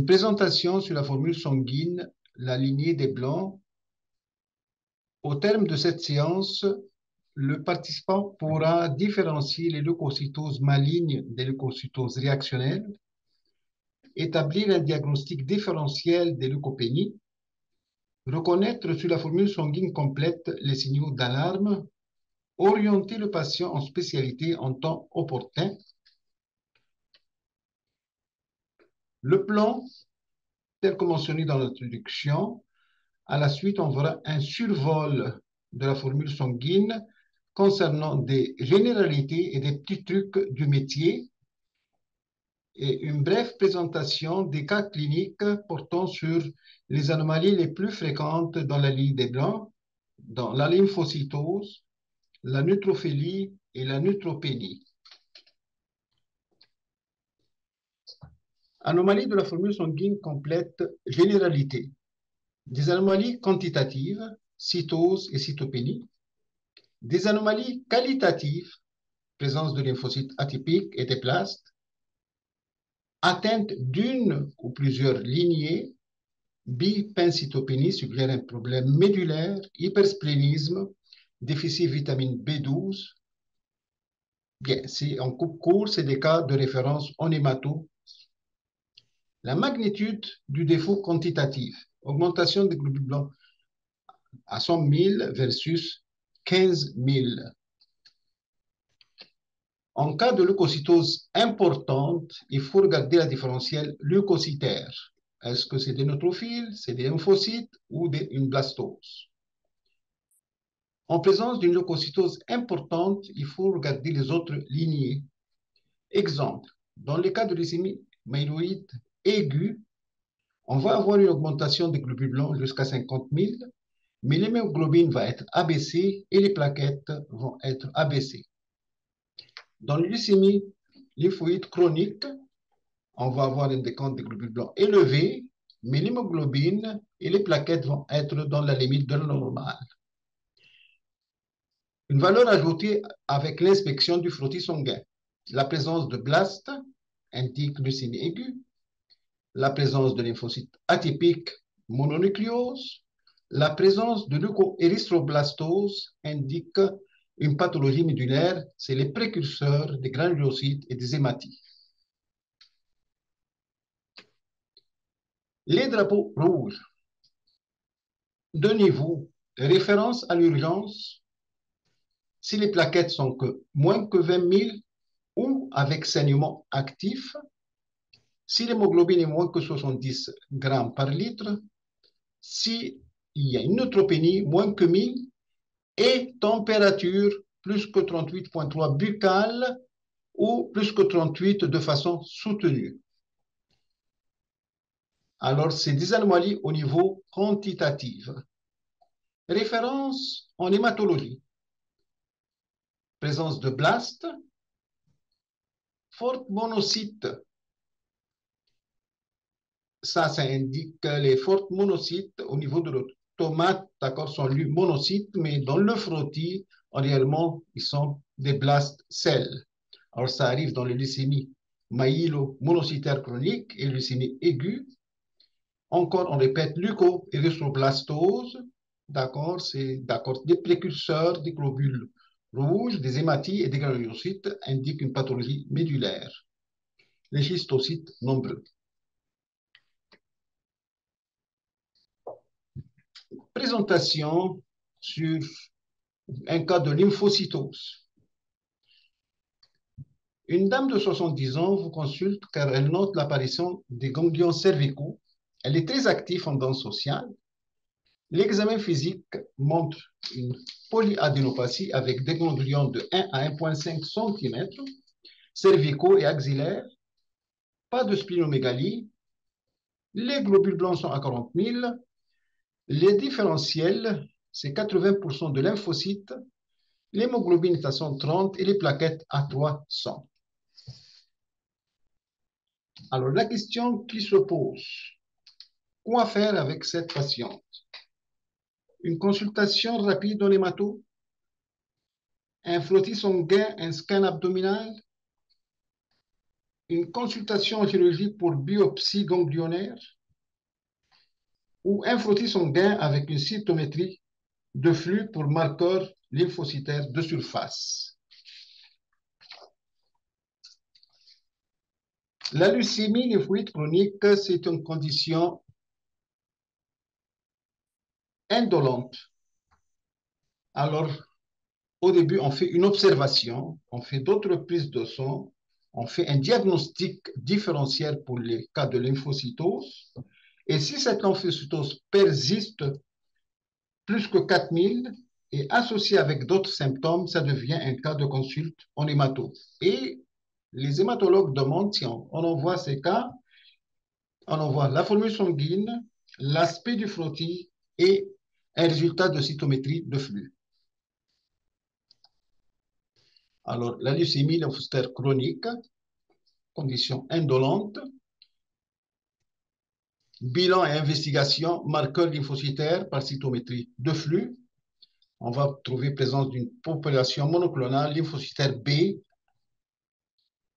Une présentation sur la formule sanguine, la lignée des blancs. Au terme de cette séance, le participant pourra différencier les leucocytoses malignes des leucocytoses réactionnelles, établir un diagnostic différentiel des leucopénies, reconnaître sur la formule sanguine complète les signaux d'alarme, orienter le patient en spécialité en temps opportun. Le plan, tel que mentionné dans l'introduction, à la suite, on verra un survol de la formule sanguine concernant des généralités et des petits trucs du métier et une brève présentation des cas cliniques portant sur les anomalies les plus fréquentes dans la ligne des blancs, dans la lymphocytose, la neutrophélie et la neutropénie. Anomalie de la formule sanguine complète, généralité. Des anomalies quantitatives, cytose et cytopénie. Des anomalies qualitatives, présence de lymphocytes atypiques et des plastes. Atteinte d'une ou plusieurs lignées. Bipencytopénie suggère un problème médulaire, hypersplénisme, déficit vitamine B12. Bien, si on coupe court, c'est des cas de référence en hémato. La magnitude du défaut quantitatif, augmentation des globules blancs à 100 000 versus 15 000. En cas de leucocytose importante, il faut regarder la différentielle leucocytaire. Est-ce que c'est des neutrophiles, c'est des lymphocytes ou une blastose? En présence d'une leucocytose importante, il faut regarder les autres lignées. Exemple, dans le cas de leucémie myéloïde aiguë, on va avoir une augmentation des globules blancs jusqu'à 50 000, mais l'hémoglobine va être abaissée et les plaquettes vont être abaissées. Dans la leucémie lymphoïde chronique, on va avoir un décompte des globules blancs élevé, mais l'hémoglobine et les plaquettes vont être dans la limite de la normale. Une valeur ajoutée avec l'inspection du frottis sanguin. La présence de blastes indique leucémie aiguë, la présence de lymphocytes atypiques, mononucléose, la présence de leucoérysthroblastose indique une pathologie médulaire, c'est les précurseurs des granulocytes et des hématies. Les drapeaux rouges. De niveau, référence à l'urgence, si les plaquettes sont que moins que 20 000 ou avec saignement actif, si l'hémoglobine est moins que 70 grammes par litre, s'il y a une neutropénie moins que 1000 et température plus que 38,3 buccale ou plus que 38 de façon soutenue. Alors, c'est des anomalies au niveau quantitatif. Référence en hématologie. Présence de blastes, fortes monocytes. Ça indique que les fortes monocytes au niveau de notre tomate, d'accord, sont lus monocytes, mais dans le frottis, réellement, ils sont des blastes sels. Alors, ça arrive dans les leucémies myélo-monocytaires chroniques et leucémie aiguë. Encore, on répète, leucoérysthroblastose, d'accord, c'est des précurseurs des globules rouges, des hématies et des granulocytes indiquent une pathologie médulaire. Les schistocytes nombreux. Présentation sur un cas de lymphocytose. Une dame de 70 ans vous consulte car elle note l'apparition des ganglions cervicaux. Elle est très active en danse sociale. L'examen physique montre une polyadénopathie avec des ganglions de 1 à 1,5 cm, cervicaux et axillaires, pas de splénomégalie. Les globules blancs sont à 40 000. Les différentiels, c'est 80% de lymphocytes. L'hémoglobine est à 130 et les plaquettes à 300. Alors, la question qui se pose, quoi faire avec cette patiente? Une consultation rapide en hémato? Un frottis sanguin, un scan abdominal? une consultation chirurgique pour biopsie ganglionnaire ou un frottis sanguin avec une cytométrie de flux pour marqueurs lymphocytaires de surface. La leucémie lymphoïde chronique, c'est une condition indolente. Alors, au début, on fait une observation, on fait d'autres prises de sang, on fait un diagnostic différentiel pour les cas de lymphocytose. Et si cette lymphocytose persiste plus que 4000 et associée avec d'autres symptômes, ça devient un cas de consulte en hémato. Et les hématologues demandent si on envoie ces cas, on envoie la formule sanguine, l'aspect du frottis et un résultat de cytométrie de flux. Alors, la leucémie lymphocytaire chronique, condition indolente, bilan et investigation, marqueurs lymphocytaires par cytométrie de flux. On va trouver présence d'une population monoclonale lymphocytaire B.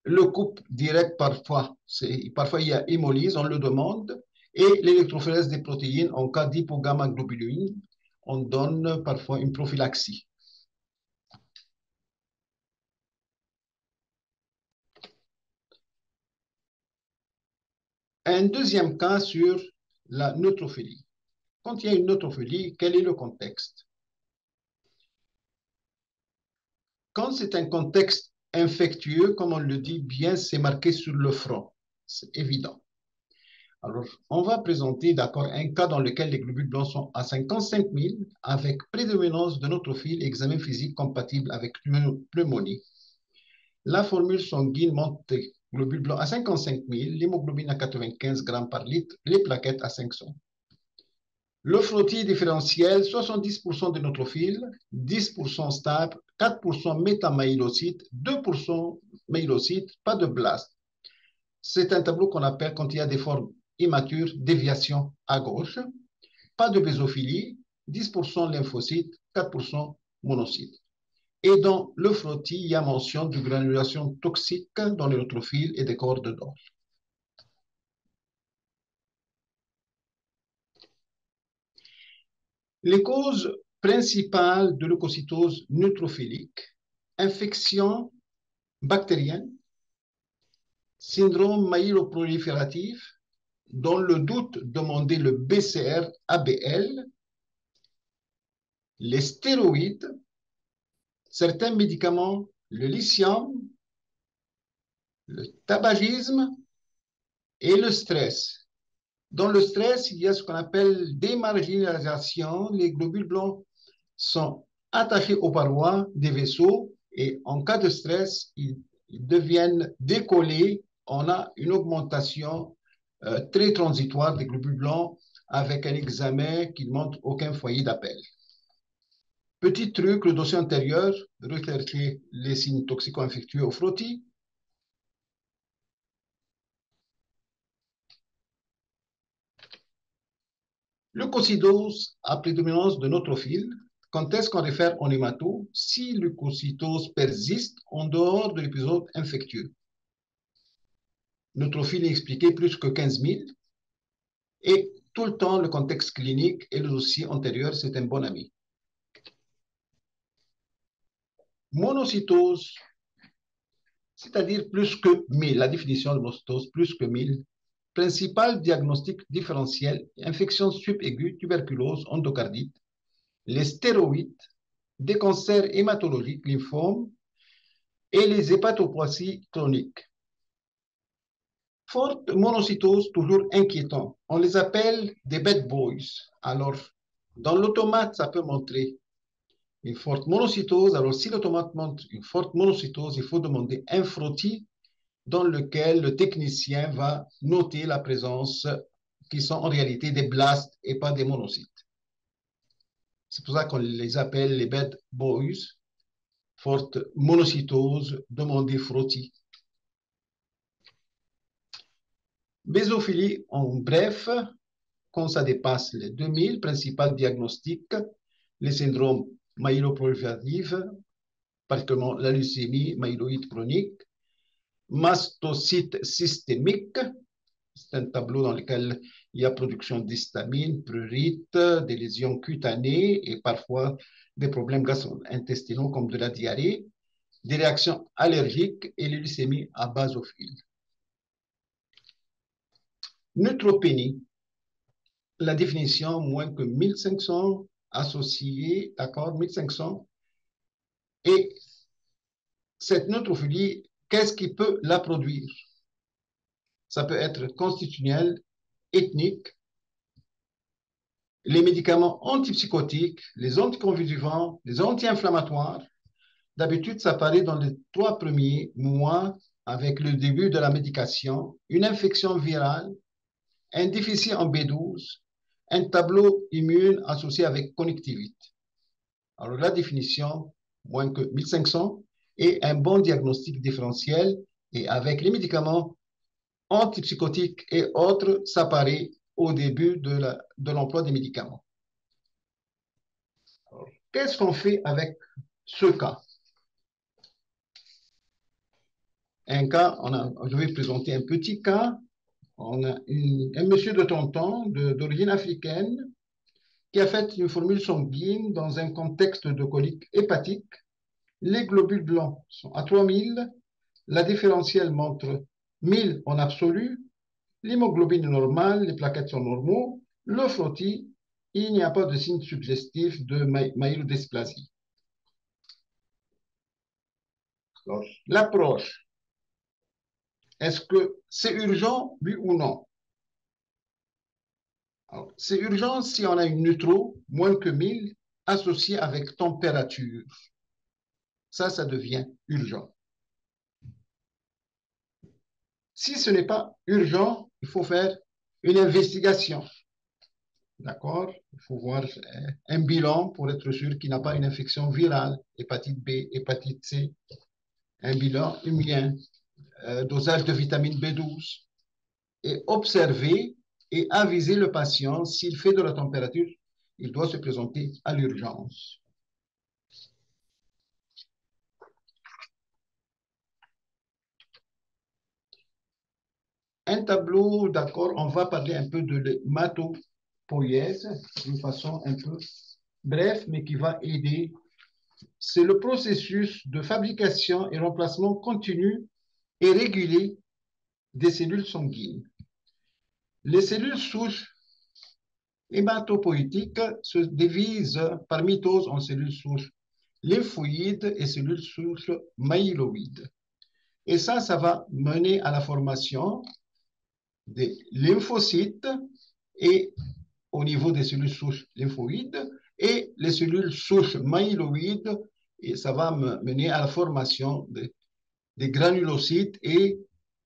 Le couple direct, parfois il y a hémolyse, on le demande, et l'électrophorèse des protéines en cas d'hypogamma-globuline, on donne parfois une prophylaxie. Un deuxième cas sur la neutrophilie. Quand il y a une neutrophilie, quel est le contexte? Quand c'est un contexte infectieux, comme on le dit bien, c'est marqué sur le front. C'est évident. Alors, on va présenter d'accord un cas dans lequel les globules blancs sont à 55 000 avec prédominance de neutrophile et examen physique compatible avec pneumonie. La formule sanguine monte globules blancs à 55 000, l'hémoglobine à 95 grammes par litre, les plaquettes à 500. Le frottis différentiel, 70% de neutrophiles, 10% stable, 4% métamyélocytes, 2% myélocytes, pas de blast. C'est un tableau qu'on appelle, quand il y a des formes immatures, déviation à gauche. Pas de bésophilie, 10% lymphocytes, 4% monocytes. Et dans le frottis, il y a mention de granulation toxique dans les neutrophiles et des corps de d'or. Les causes principales de leucocytose neutrophilique, infection bactérienne, syndrome myéloprolifératif, dans le doute, demandez le BCR-ABL, les stéroïdes, certains médicaments, le lithium, le tabagisme et le stress. Dans le stress, il y a ce qu'on appelle démarginalisation. Les globules blancs sont attachés aux parois des vaisseaux et en cas de stress, ils deviennent décollés. On a une augmentation très transitoire des globules blancs avec un examen qui ne montre aucun foyer d'appel. Petit truc, le dossier antérieur, rechercher les signes toxico-infectieux au frottis. Leucocytose à prédominance de neutrophile. Quand est-ce qu'on réfère en hémato? Si leucocytose persiste en dehors de l'épisode infectieux. Neutrophile est expliqué plus que 15 000. Et tout le temps, le contexte clinique et le dossier antérieur, c'est un bon ami. Monocytose, c'est-à-dire plus que 1000. La définition de monocytose, plus que 1000. Principal diagnostic différentiel, infection subaiguë, tuberculose, endocardite, les stéroïdes, des cancers hématologiques, lymphomes, et les hépatopoïésies chroniques. Forte monocytose, toujours inquiétant. On les appelle des bad boys. Alors, dans l'automate, ça peut montrer une forte monocytose. Alors, si l'automate montre une forte monocytose, il faut demander un frottis dans lequel le technicien va noter la présence qui sont en réalité des blasts et pas des monocytes. C'est pour ça qu'on les appelle les bad boys. Forte monocytose, demander frottis. Bésophilie, en bref, quand ça dépasse les 2000, principal diagnostic, les syndromes myéloprolifératifs, particulièrement la leucémie myéloïde chronique, mastocytes systémiques. C'est un tableau dans lequel il y a production d'histamine, prurite, des lésions cutanées et parfois des problèmes gastro-intestinaux comme de la diarrhée, des réactions allergiques et les leucémies à basophile. Neutropénie, la définition, moins que 1500 associés, d'accord, 1500. Et cette neutrophilie, qu'est-ce qui peut la produire? Ça peut être constitutionnel, ethnique, les médicaments antipsychotiques, les anticonvulsivants, les anti-inflammatoires. D'habitude, ça apparaît dans les 3 premiers mois avec le début de la médication, une infection virale, un déficit en B12, un tableau immune associé avec connectivité. Alors, la définition, moins que 1500, et un bon diagnostic différentiel, et avec les médicaments antipsychotiques et autres, ça apparaît au début de l'emploi des médicaments. Qu'est-ce qu'on fait avec ce cas? Un cas, je vais présenter un petit cas. On a un monsieur de 30 ans, d'origine africaine, qui a fait une formule sanguine dans un contexte de colique hépatique. Les globules blancs sont à 3000, la différentielle montre 1000 en absolu, l'hémoglobine est normale, les plaquettes sont normaux, le frottis, il n'y a pas de signe suggestif de myélodysplasie. L'approche, est-ce que c'est urgent, oui ou non? C'est urgent si on a une neutro, moins que 1000, associée avec température. Ça devient urgent. Si ce n'est pas urgent, il faut faire une investigation. D'accord? Il faut voir un bilan pour être sûr qu'il n'a pas une infection virale, hépatite B, hépatite C, un bilan humain, dosage de vitamine B12, et observer et aviser le patient s'il fait de la température, il doit se présenter à l'urgence. Un tableau, d'accord, on va parler un peu de l'hématopoïèse d'une façon un peu bref, mais qui va aider. C'est le processus de fabrication et remplacement continu et régulé des cellules sanguines. Les cellules souches hématopoïétiques se divisent par mitose en cellules souches lymphoïdes et cellules souches myéloïdes. Et ça va mener à la formation des lymphocytes et au niveau des cellules souches lymphoïdes et les cellules souches myéloïdes, et ça va mener à la formation des granulocytes et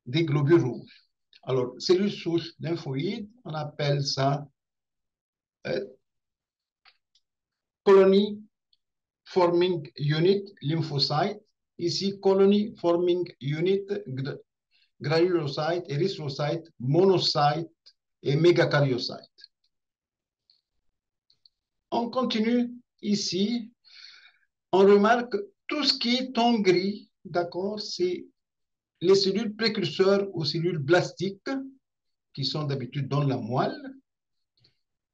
des globules rouges. Alors, cellules souches lymphoïdes, on appelle ça colony forming unit lymphocyte. Ici, colony forming unit granulocyte, érythrocyte, monocyte et mégakaryocyte. On continue ici. On remarque tout ce qui est en gris, d'accord, c'est les cellules précurseurs aux cellules blastiques qui sont d'habitude dans la moelle.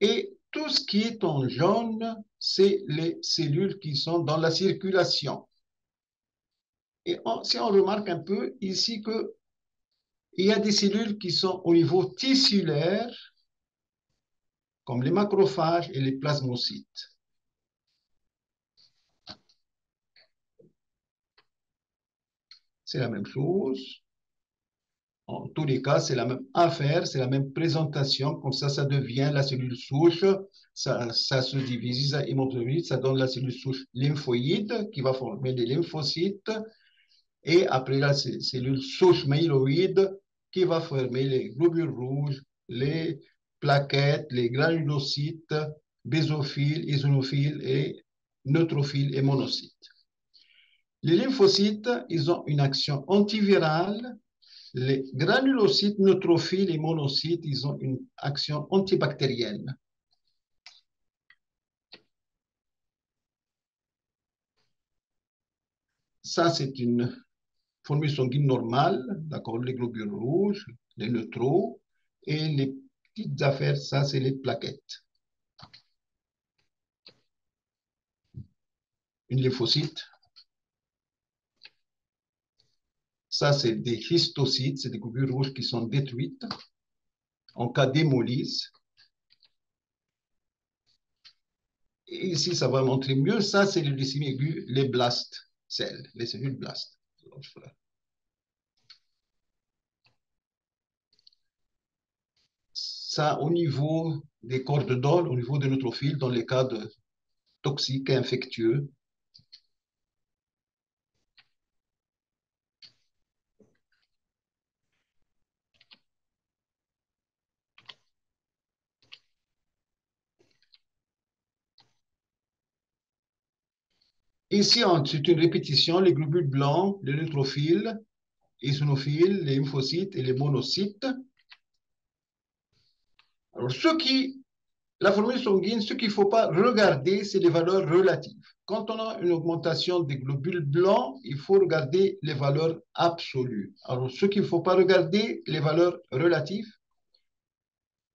Et tout ce qui est en jaune, c'est les cellules qui sont dans la circulation. Et si on remarque un peu ici qu'il y a des cellules qui sont au niveau tissulaire, comme les macrophages et les plasmocytes. C'est la même chose. En tous les cas, c'est la même affaire, c'est la même présentation. Comme ça devient la cellule souche. Ça se divise, ça donne la cellule souche lymphoïde qui va former les lymphocytes. Et après la cellule souche myéloïde qui va former les globules rouges, les plaquettes, les granulocytes, basophiles, eosinophiles et neutrophiles et monocytes. Les lymphocytes, ils ont une action antivirale. Les granulocytes, neutrophiles et monocytes, ils ont une action antibactérienne. Ça, c'est une formule sanguine normale, d'accord, les globules rouges, les neutraux, et les petites affaires, ça, c'est les plaquettes. Une lymphocyte, ça, c'est des histocytes, c'est des globules rouges qui sont détruites en cas d'hémolyse. Et ici, ça va montrer mieux. Ça, c'est le leucémie aiguë, les blast cells, les cellules blast. Ça, au niveau des corps de Dol, au niveau des neutrophiles, dans les cas de toxiques et infectieux. Ici, c'est une répétition, les globules blancs, les neutrophiles, les eosinophiles, les lymphocytes et les monocytes. Alors, la formule sanguine, ce qu'il ne faut pas regarder, c'est les valeurs relatives. Quand on a une augmentation des globules blancs, il faut regarder les valeurs absolues. Alors, ce qu'il ne faut pas regarder, les valeurs relatives.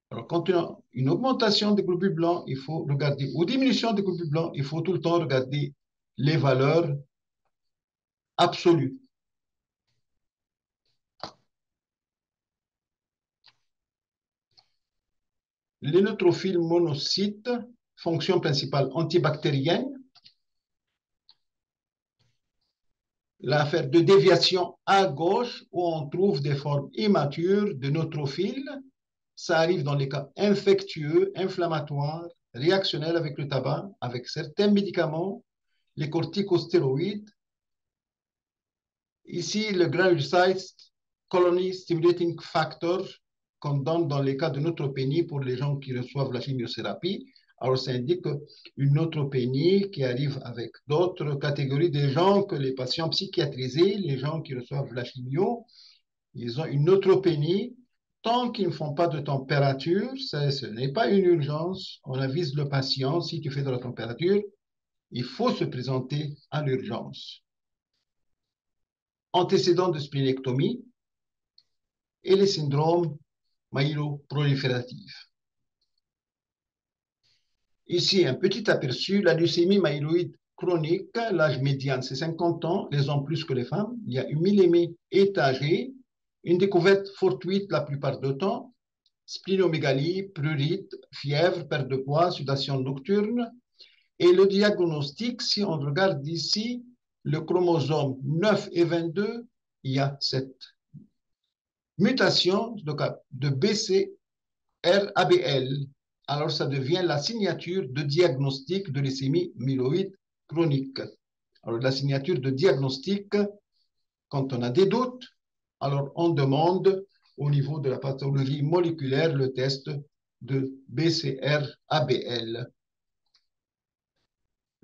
Alors, quand on a une augmentation des globules blancs, il faut regarder, ou diminution des globules blancs, il faut tout le temps regarder les valeurs absolues. Les neutrophiles monocytes, fonction principale antibactérienne. L'affaire de déviation à gauche, où on trouve des formes immatures de neutrophiles. Ça arrive dans les cas infectieux, inflammatoires, réactionnels avec le tabac, avec certains médicaments, les corticostéroïdes. Ici, le granulocyte colony stimulating factor qu'on donne dans les cas de neutropénie pour les gens qui reçoivent la chimiothérapie. Alors, ça indique une neutropénie qui arrive avec d'autres catégories de gens que les patients psychiatrisés, les gens qui reçoivent la chimio. Ils ont une neutropénie. Tant qu'ils ne font pas de température, ce n'est pas une urgence. On avise le patient, si tu fais de la température, il faut se présenter à l'urgence. Antécédents de splénectomie et les syndromes myéloprolifératifs. Ici, un petit aperçu, la leucémie myéloïde chronique, l'âge médian, c'est 50 ans, les hommes plus que les femmes. Il y a une myélémie étagée, une découverte fortuite la plupart du temps, splénomégalie, prurite, fièvre, perte de poids, sudation nocturne. Et le diagnostic, si on regarde ici, le chromosome 9 et 22, il y a cette mutation de BCR-ABL. Alors, ça devient la signature de diagnostic de leucémie myéloïde chronique. Alors, la signature de diagnostic, quand on a des doutes, alors on demande au niveau de la pathologie moléculaire le test de BCR-ABL.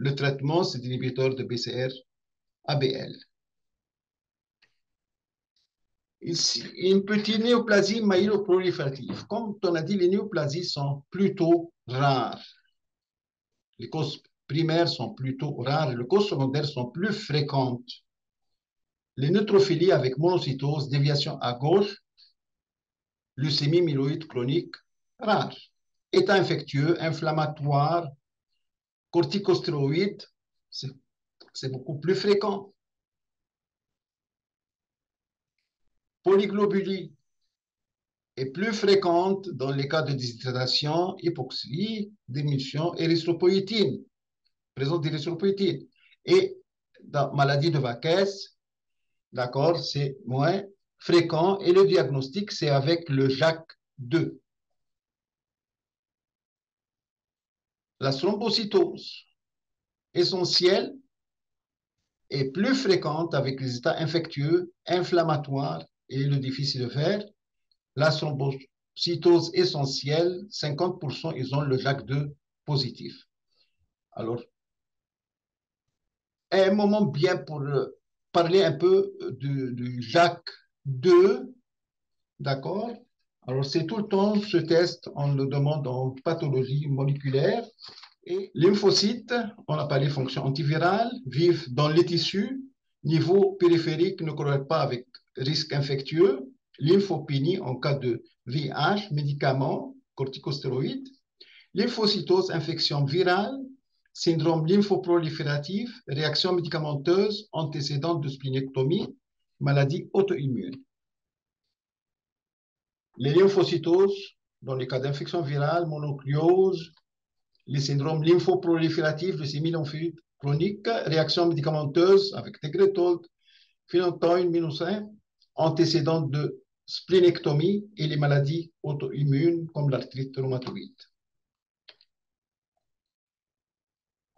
Le traitement, c'est l'inhibiteur de BCR-ABL. Ici, une petite néoplasie myéloproliférative. Comme on a dit, les néoplasies sont plutôt rares. Les causes primaires sont plutôt rares, les causes secondaires sont plus fréquentes. Les neutrophilies avec monocytose, déviation à gauche, leucémie myéloïde chronique, rare. État infectieux, inflammatoire, corticostéroïdes, c'est beaucoup plus fréquent. Polyglobulie est plus fréquente dans les cas de déshydratation, hypoxie, diminution, érythropoïétine, présence d'érythropoïétine. Et dans maladie de Vaquès, d'accord, c'est moins fréquent et le diagnostic, c'est avec le JAK2. La thrombocytose essentielle est plus fréquente avec les états infectieux, inflammatoires et le déficit de fer. La thrombocytose essentielle, 50%, ils ont le JAK2 positif. Alors, un moment bien pour parler un peu du JAK2, d'accord? Alors, c'est tout le temps ce test, on le demande en pathologie moléculaire. Et lymphocytes, on a parlé fonction antivirale, vivent dans les tissus, Niveau périphérique ne corrèle pas avec risque infectieux. Lymphopénie en cas de VIH, médicaments, corticostéroïdes. Lymphocytose, infection virale. Syndrome lymphoprolifératif, réaction médicamenteuse antécédente de splénectomie, maladie auto-immune. Les lymphocytoses, dans les cas d'infection virale, mononucléose, les syndromes lymphoprolifératifs, leucémie lymphoïde chronique, réaction médicamenteuse avec Tegretol, phénotoin, minocin, antécédente de splénectomie et les maladies auto-immunes comme l'arthrite rhumatoïde.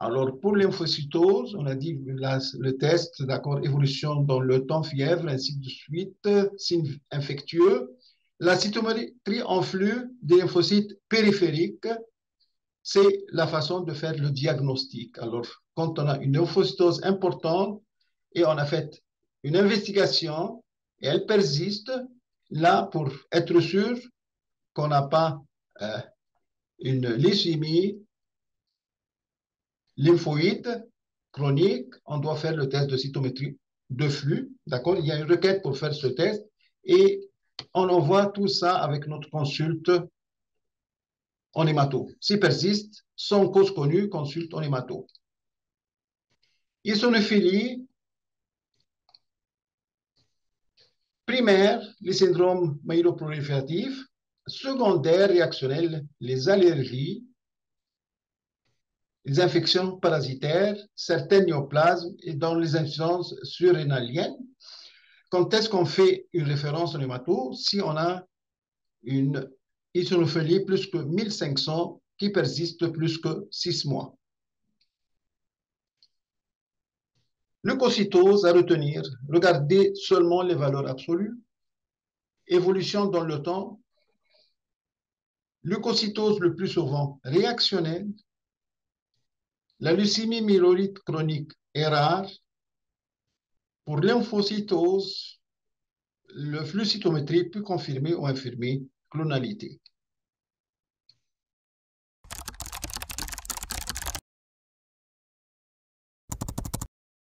Alors, pour lymphocytose, on a dit le test, d'accord, évolution dans le temps, fièvre, ainsi de suite, signes infectieux. La cytométrie en flux des lymphocytes périphériques, c'est la façon de faire le diagnostic. Alors, quand on a une lymphocytose importante et on a fait une investigation et elle persiste, là, pour être sûr qu'on n'a pas une leucémie lymphoïde chronique, on doit faire le test de cytométrie de flux. D'accord? Il y a une requête pour faire ce test et on envoie tout ça avec notre consulte en hémato. S'il persiste, sans cause connue, consulte en hémato. Eosinophilie primaire, les syndromes myéloprolifératifs. Secondaire, réactionnel, les allergies, les infections parasitaires, certains néoplasmes et dans les insuffisances surrénaliennes. Quand est-ce qu'on fait une référence en hémato? Si on a une eosinophilie plus que 1500 qui persiste plus que 6 mois. Leucocytose à retenir, regardez seulement les valeurs absolues. Évolution dans le temps. Leucocytose le plus souvent réactionnelle. La leucémie myéloïde chronique est rare. Pour lymphocytose, le flux cytométrique peut confirmer ou infirmer clonalité.